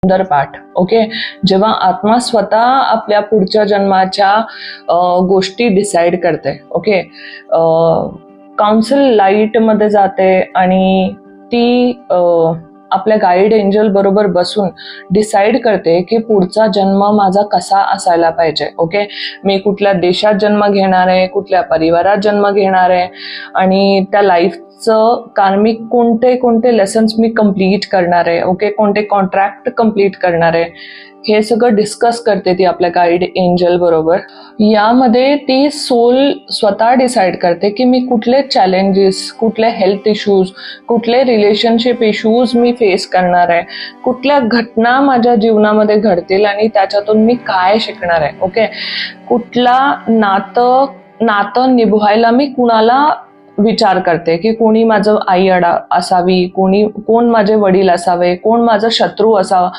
सुंदर पाठ. ओके, जेव्हा आत्मा स्वतः आपल्या पुढच्या जन्माच्या गोष्टी डिसाइड करते. ओके, काउन्सिल लाईट मध्ये जाते आणि ती आपल्या गाईड एंजल बरोबर बसून डिसाइड करते की पुढचा जन्म माझा कसा असायला पाहिजे. ओके, मी कुठल्या देशात जन्म घेणार आहे, कुठल्या परिवारात जन्म घेणार आहे आणि त्या लाईफचं कार्मिक कोणते कोणते लेसन्स मी कम्प्लीट करणार आहे. ओके, कोणते कॉन्ट्रॅक्ट कम्प्लीट करणार आहे, हे सगळं डिस्कस करते ती आपल्या गाईड एंजल बरोबर. यामध्ये ती सोल स्वतः डिसाइड करते की मी कुठले चॅलेंजेस, कुठले हेल्थ इश्यूज, कुठले रिलेशनशिप इश्यूज मी फेस करणार आहे, कुठल्या घटना माझ्या जीवनामध्ये घडतील आणि त्याच्यातून मी काय शिकणार आहे. ओके, कुठला नातं निभवायला मी कुणाला विचार करते की कोणी माझं आई असावी, कोण माझे वडील असावे, कोण माझा शत्रू असावा.